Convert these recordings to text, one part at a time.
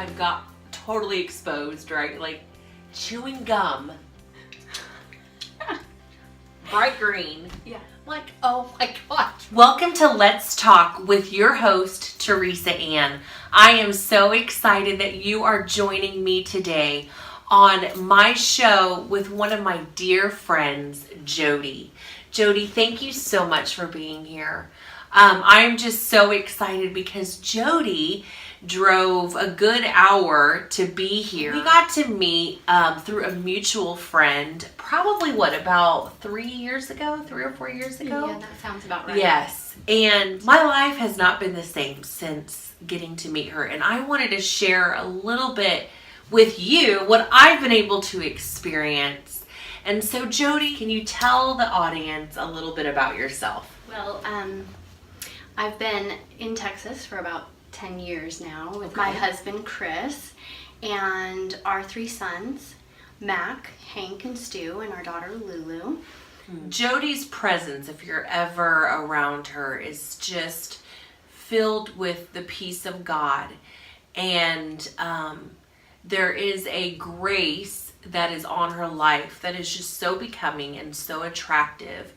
I've got totally exposed, right? Like chewing gum. Bright green. Yeah. Like, oh my gosh. Welcome to Let's Talk with your host, Teresa Ann. I am so excited that you are joining me today on my show with one of my dear friends, Jodi. Jodi, thank you so much for being here. I'm just so excited because Jodi drove a good hour to be here. We got to meet through a mutual friend, probably about 3 or 4 years ago? Yeah, that sounds about right. Yes. And my life has not been the same since getting to meet her. And I wanted to share a little bit with you what I've been able to experience. And so, Jodi, can you tell the audience a little bit about yourself? Well, I've been in Texas for about 10 years now with my husband, Chris, and our 3 sons, Mac, Hank, and Stu, and our daughter, Lulu. Jodi's presence, if you're ever around her, is just filled with the peace of God. And there is a grace that is on her life that is just so becoming and so attractive.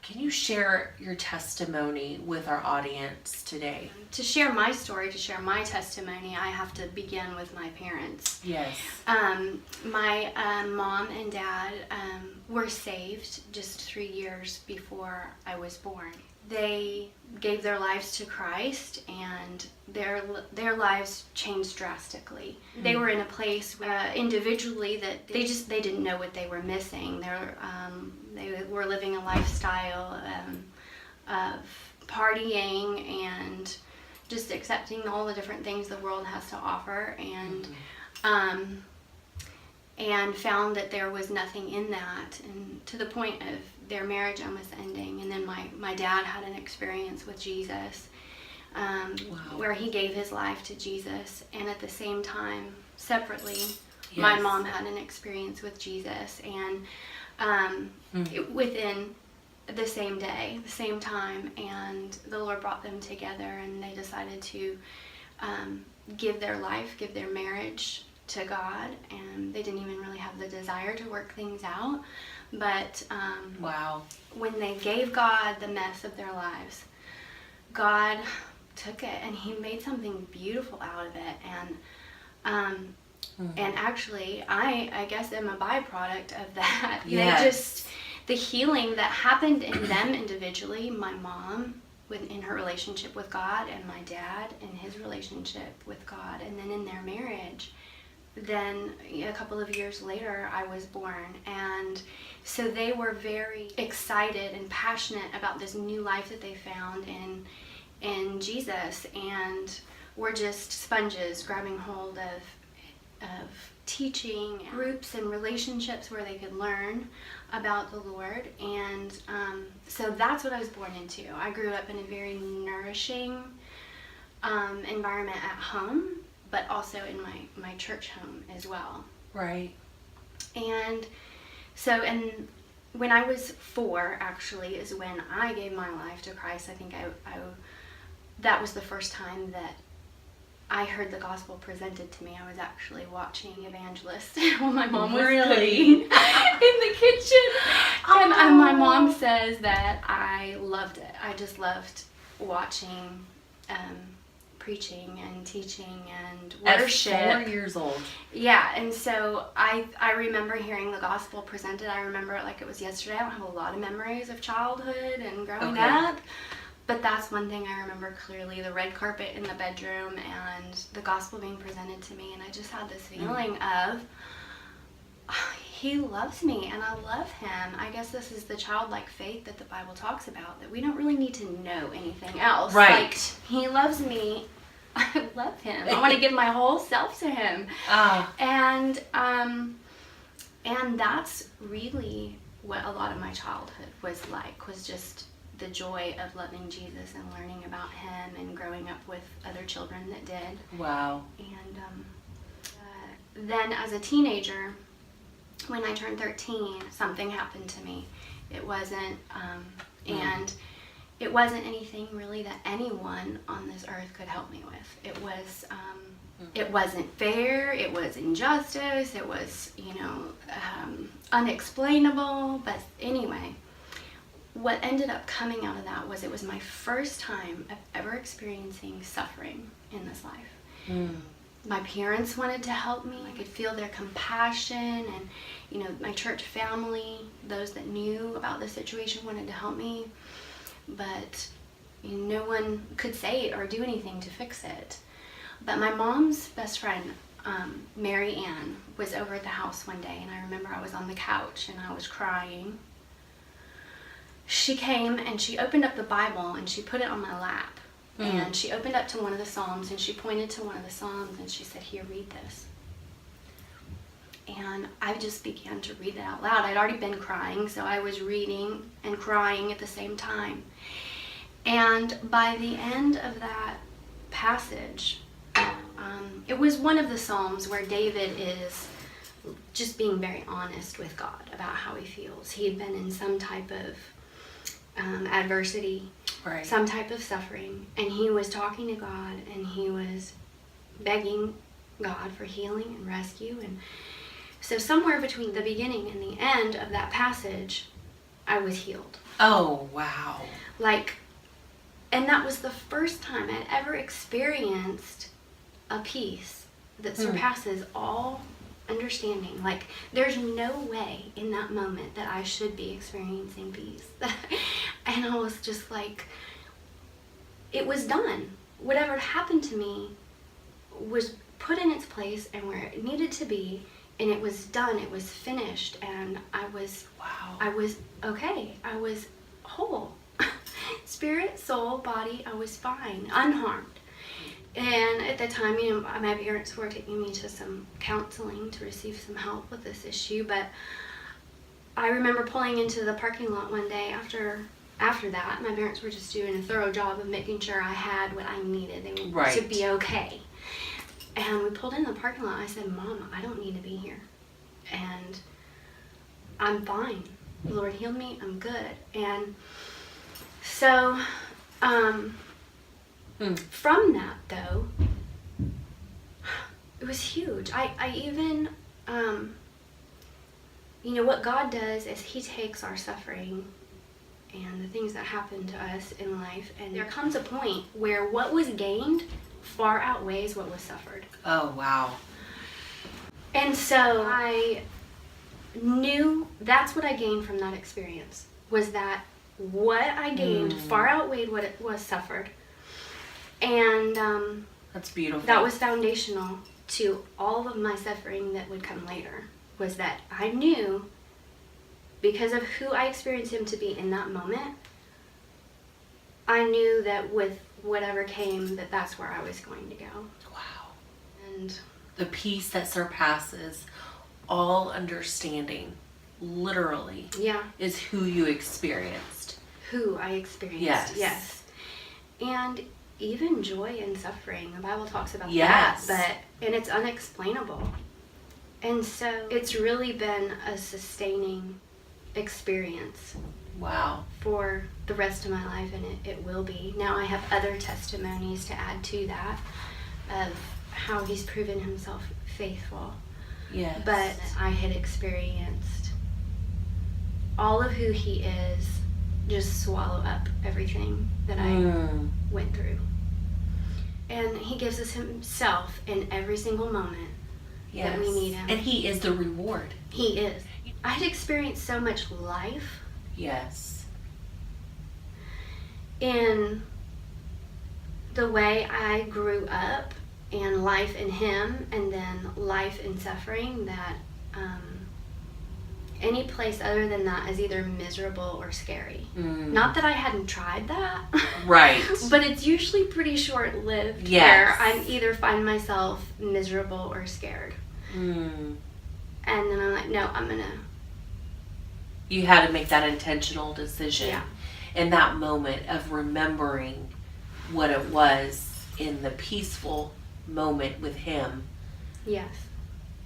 Can you share your testimony with our audience today? To share my story, to share my testimony, I have to begin with my parents. Yes. My mom and dad were saved just 3 years before I was born. They gave their lives to Christ, and their lives changed drastically. Mm-hmm. They were in a place individually that they didn't know what they were missing. They were living a lifestyle of partying and just accepting all the different things the world has to offer, and and found that there was nothing in that, and to the point of their marriage almost ending. And then my dad had an experience with Jesus, where he gave his life to Jesus, and at the same time, separately, my mom had an experience with Jesus, and within the same day, the same time, and the Lord brought them together, and they decided to give their life, give their marriage to God, and they didn't even really have the desire to work things out. But when they gave God the mess of their lives, God took it and he made something beautiful out of it. And actually, I guess am a byproduct of that. Yes. The healing that happened in them individually, my mom in her relationship with God, and my dad in his relationship with God, and then in their marriage. Then a couple of years later, I was born, and so they were very excited and passionate about this new life that they found in Jesus, and were just sponges grabbing hold of teaching groups and relationships where they could learn about the Lord. And so that's what I was born into. I grew up in a very nourishing environment at home, but also in my church home as well. Right. And so, and when I was 4, actually, is when I gave my life to Christ. I think that was the first time that I heard the gospel presented to me. I was actually watching Evangelist while my mom was cooking in the kitchen. And my mom says that I loved it. I just loved watching preaching and teaching and worship. At 4 years old. Yeah, and so I remember hearing the gospel presented. I remember it like it was yesterday. I don't have a lot of memories of childhood and growing up, but that's one thing I remember clearly: the red carpet in the bedroom and the gospel being presented to me. And I just had this feeling of, he loves me and I love him. I guess this is the childlike faith that the Bible talks about, that we don't really need to know anything else. Right. Like, he loves me. I love him. I want to give my whole self to him. And that's really what a lot of my childhood was like, was just the joy of loving Jesus and learning about him and growing up with other children that did. Wow. And then as a teenager, when I turned 13, something happened to me. It wasn't, and it wasn't anything really that anyone on this earth could help me with. It was It wasn't fair, it was injustice, it was, unexplainable. But anyway, what ended up coming out of that was it was my first time of ever experiencing suffering in this life. My parents wanted to help me. I could feel their compassion, and my church family, those that knew about the situation, wanted to help me, but no one could say it or do anything to fix it. But my mom's best friend, Mary Ann, was over at the house one day, and I remember I was on the couch and I was crying. She came and she opened up the Bible and she put it on my lap. And she opened up to one of the Psalms, and she pointed to one of the Psalms, and she said, "Here, read this." And I just began to read it out loud. I'd already been crying, so I was reading and crying at the same time. And by the end of that passage, it was one of the Psalms where David is just being very honest with God about how he feels. He had been in some type of adversity, right, some type of suffering, and he was talking to God, and he was begging God for healing and rescue. And so somewhere between the beginning and the end of that passage, I was healed. Oh, wow. And that was the first time I'd ever experienced a peace that surpasses all understanding. There's no way in that moment that I should be experiencing peace. And I was just it was done. Whatever had happened to me was put in its place and where it needed to be, and it was done. It was finished, and I was okay. I was whole. Spirit, soul, body, I was fine, unharmed. And at the time, my parents were taking me to some counseling to receive some help with this issue. But I remember pulling into the parking lot one day after that. My parents were just doing a thorough job of making sure I had what I needed to be okay. And we pulled in the parking lot. I said, "Mom, I don't need to be here. And I'm fine. The Lord healed me. I'm good." And so from that, though, it was huge. I even, what God does is he takes our suffering and the things that happen to us in life, and there comes a point where what was gained far outweighs what was suffered. Oh, wow. And so I knew that's what I gained from that experience, was that what I gained far outweighed what it was suffered. And that's beautiful. That was foundational to all of my suffering that would come later, was that I knew, because of who I experienced him to be in that moment, I knew that with whatever came, that's where I was going to go. Wow. And the peace that surpasses all understanding, literally, is who you experienced. Who I experienced, yes. And even joy and suffering, the Bible talks about that, and it's unexplainable. And so it's really been a sustaining experience. Wow. For the rest of my life, and it will be. Now I have other testimonies to add to that of how he's proven himself faithful. Yes. But I had experienced all of who he is just swallow up everything that I went through. And he gives us himself in every single moment that we need him. And he is the reward. He is. I had experienced so much life. Yes. In the way I grew up, and life in him, and then life in suffering, that any place other than that is either miserable or scary. Not that I hadn't tried that. Right. But it's usually pretty short-lived. Yes. Where I either find myself miserable or scared. And then I'm like, no, I'm gonna. You had to make that intentional decision. Yeah. In that moment of remembering what it was in the peaceful moment with him. Yes.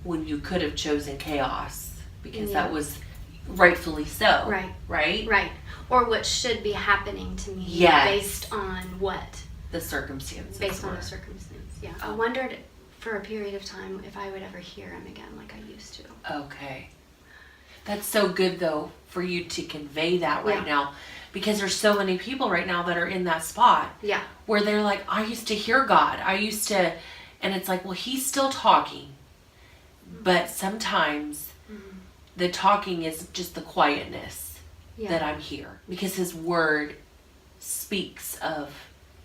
When you could have chosen chaos. Because that was rightfully so. Right. Right? Right. Or what should be happening to me. Yes. Based on what? The circumstances. Based on the circumstance, yeah. I wondered for a period of time if I would ever hear him again like I used to. Okay. That's so good, though, for you to convey that right now, because there's so many people right now that are in that spot where they're like, I used to hear God. And it's like, well, he's still talking, but sometimes the talking is just the quietness that I'm here, because his word speaks of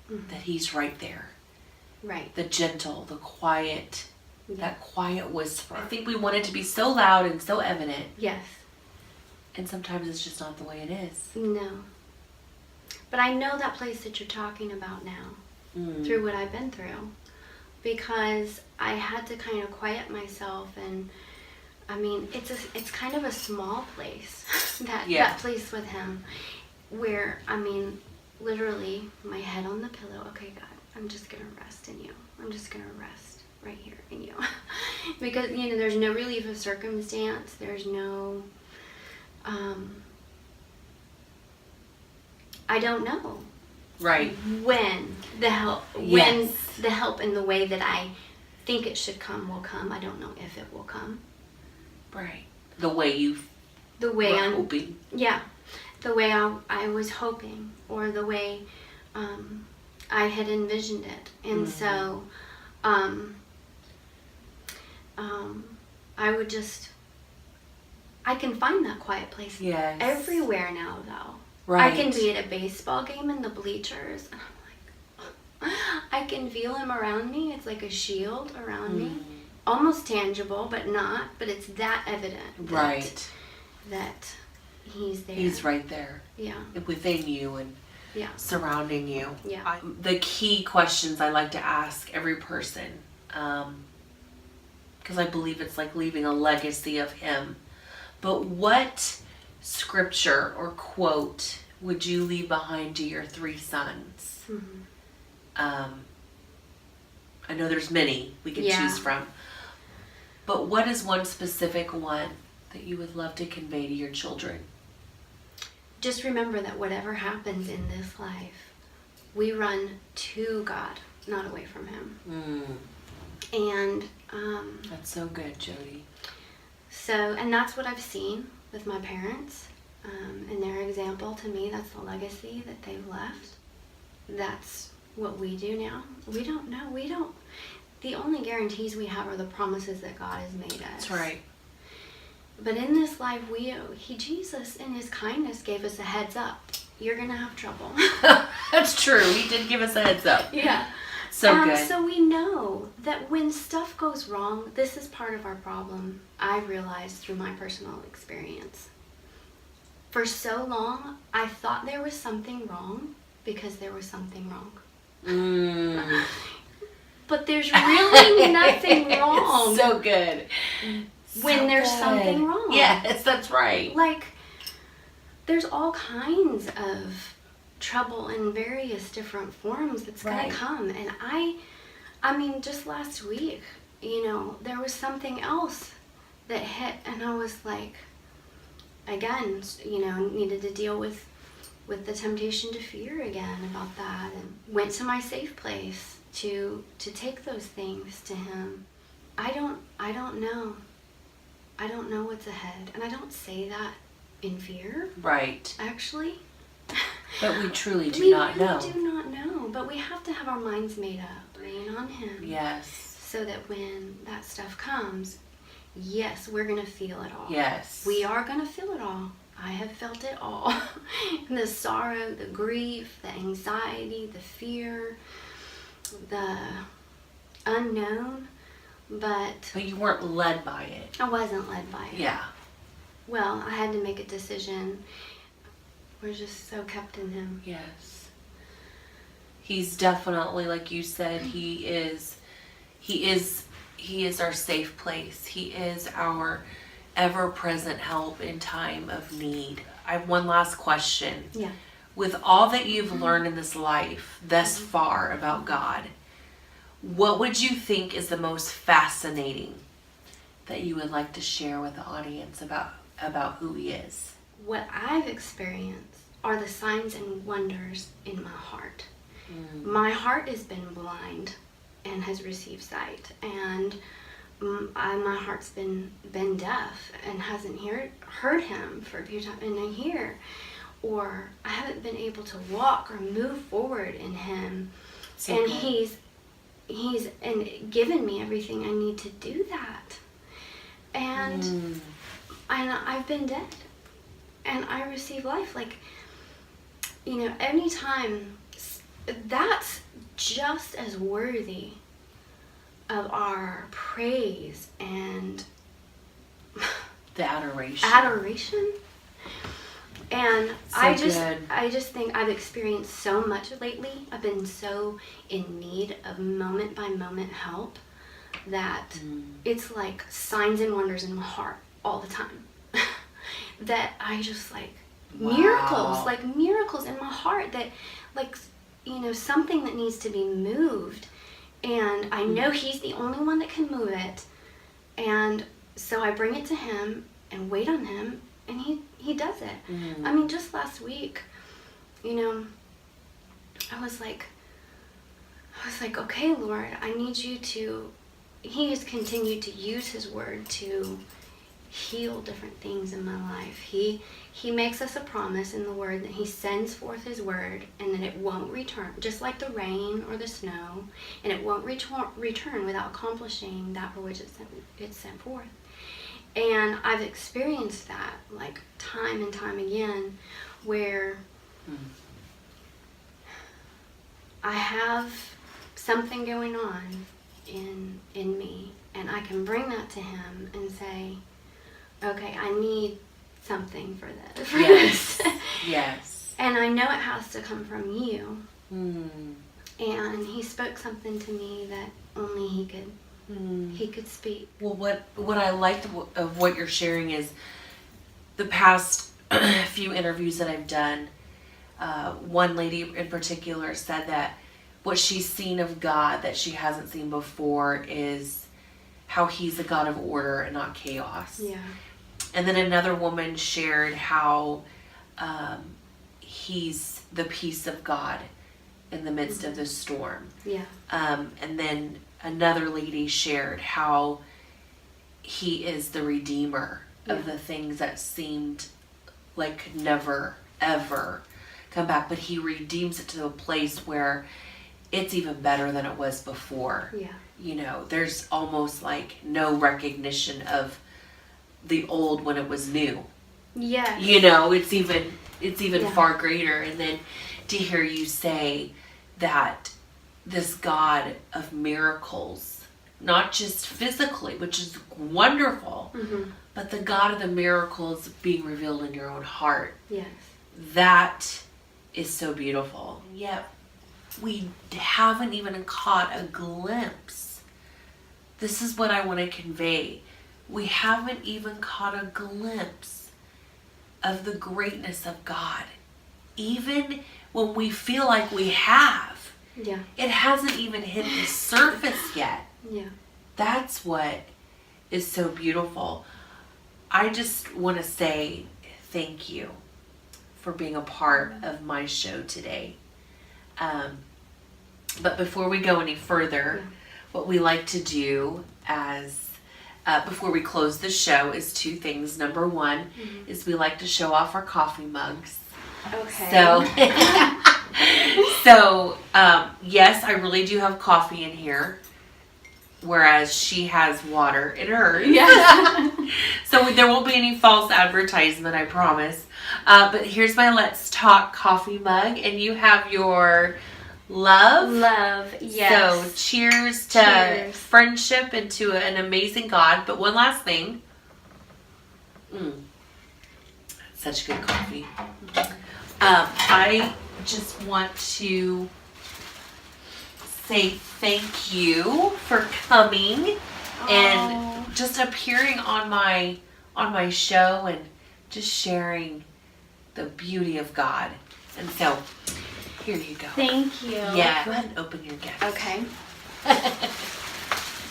that he's right there. Right. The gentle, the quiet, that quiet whisper. I think we want it to be so loud and so evident. Yes. And sometimes it's just not the way it is. No. But I know that place that you're talking about now, through what I've been through, because I had to kind of quiet myself. And I mean, it's kind of a small place, that place with him, where, I mean, literally my head on the pillow. Okay, God, I'm just going to rest in you. I'm just going to rest right here in you. Because, you know, there's no relief of circumstance. There's no, I don't know. Right. When the help in the way that I think it should come will come. I don't know if it will come. Right. The way I'm hoping. Yeah. The way I was hoping, or the way I had envisioned it. And so I can find that quiet place everywhere now, though. Right. I can be at a baseball game in the bleachers, and I'm like, I can feel him around me. It's like a shield around me. Almost tangible, but not. But it's that evident. That he's there. He's right there. Yeah. Within you and surrounding you. Yeah. The key questions I like to ask every person, because I believe it's like leaving a legacy of him. But what scripture or quote would you leave behind to your 3 sons? I know there's many we could choose from. But what is one specific one that you would love to convey to your children? Just remember that whatever happens in this life, we run to God, not away from him. And that's so good, Jodi. So, and that's what I've seen with my parents, and their example to me. That's the legacy that they've left. That's what we do now. We don't know. The only guarantees we have are the promises that God has made us. That's right. But in this life, Jesus, in his kindness, gave us a heads up. You're going to have trouble. That's true. He did give us a heads up. Yeah. So good. So we know that when stuff goes wrong, this is part of our problem. I realized through my personal experience. For so long, I thought there was something wrong because there was something wrong. But there's really nothing wrong. It's so good. When there's something wrong. Yes, that's right. Like, there's all kinds of trouble in various different forms that's going to come. And I mean, just last week, you know, there was something else that hit, and I was like, again, you know, needed to deal with the temptation to fear again about that, and went to my safe place to take those things to him. I don't know. I don't know what's ahead, and I don't say that in fear. Right. Actually. But we truly do not know. We do not know, but we have to have our minds made up, lean on him. Yes. So that when that stuff comes, yes, we're going to feel it all. Yes. We are going to feel it all. I have felt it all. The sorrow, the grief, the anxiety, the fear, the unknown. But you weren't led by it. I wasn't led by it. Yeah. Well, I had to make a decision. We're just so kept in him. Yes. He's definitely, like you said, he is our safe place. He is our ever-present help in time of need. I have one last question. Yeah. With all that you've learned in this life thus far about God, what would you think is the most fascinating that you would like to share with the audience about who he is? What I've experienced are the signs and wonders in my heart. My heart has been blind and has received sight. And my heart's been deaf and hasn't heard him for a few times in a year. Or I haven't been able to walk or move forward in him. So and good. He's given me everything I need to do that. And I've been dead. And I receive life. Like, anytime, that's just as worthy of our praise and the adoration. And so I just think I've experienced so much lately. I've been so in need of moment by moment help that it's like signs and wonders in my heart all the time. That I just miracles in my heart that something that needs to be moved. And I know he's the only one that can move it. And so I bring it to him and wait on him, and he does it. I mean, just last week, I was like, okay, Lord, I need you to, he has continued to use his word to heal different things in my life. He makes us a promise in the word that he sends forth his word and that it won't return, just like the rain or the snow, and it won't return without accomplishing that for which it's sent forth. And I've experienced that like time and time again, where I have something going on in me, and I can bring that to him and say, okay, I need something for this. Yes. Yes. And I know it has to come from you. And he spoke something to me that only he could speak. Well, what I liked of what you're sharing is the past few interviews that I've done. One lady in particular said that what she's seen of God that she hasn't seen before is how he's a God of order and not chaos. Yeah. And then another woman shared how he's the peace of God in the midst of the storm. Yeah. And then another lady shared how he is the redeemer of the things that seemed like could never, ever come back. But he redeems it to a place where it's even better than it was before. Yeah. There's almost like no recognition of the old when it was new. Yes. It's even far greater. And then to hear you say that this God of miracles, not just physically, which is wonderful, but the God of the miracles being revealed in your own heart. Yes. That is so beautiful. Yet we haven't even caught a glimpse. This is what I want to convey. We haven't even caught a glimpse of the greatness of God. Even when we feel like we have. Yeah. It hasn't even hit the surface yet. Yeah. That's what is so beautiful. I just want to say thank you for being a part of my show today. But before we go any further, what we like to do before we close the show is two things. Number one is we like to show off our coffee mugs. Okay. So yes, I really do have coffee in here, whereas she has water in hers. Yeah. So there won't be any false advertisement, I promise. But here's my Let's Talk coffee mug, and you have your love. Yes. So cheers to friendship and to an amazing God. But one last thing. Such good coffee. I just want to say thank you for coming and just appearing on my show and just sharing the beauty of God. And so here you go. Thank you. Yeah, go ahead and open your gift. Okay.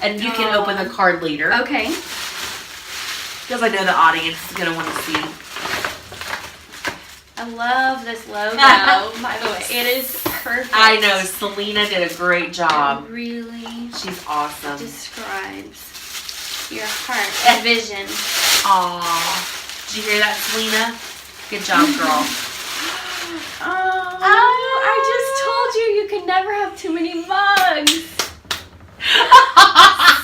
And you can open the card later. Okay. Because I know the audience is going to want to see. I love this logo, by the way. It is perfect. I know. Selena did a great job. It really She's awesome. describes your heart and vision. Aw. Did you hear that, Selena? Good job, girl. I just told you can never have too many mugs.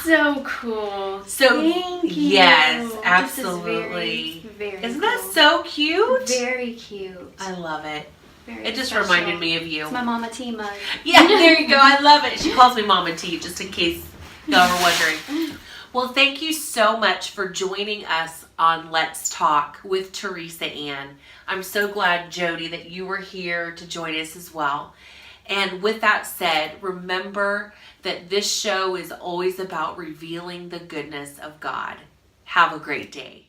So cool. So, thank you. yes, This absolutely. is very Isn't cool. that so cute? Very cute. I love it. Very It just special. reminded me of you. It's my Mama T mug. Yeah, there you go. I love it. She calls me Mama T, just in case y'all were wondering. Well, thank you so much for joining us on Let's Talk with Teresa Ann. I'm so glad, Jodi, that you were here to join us as well. And with that said, remember that this show is always about revealing the goodness of God. Have a great day.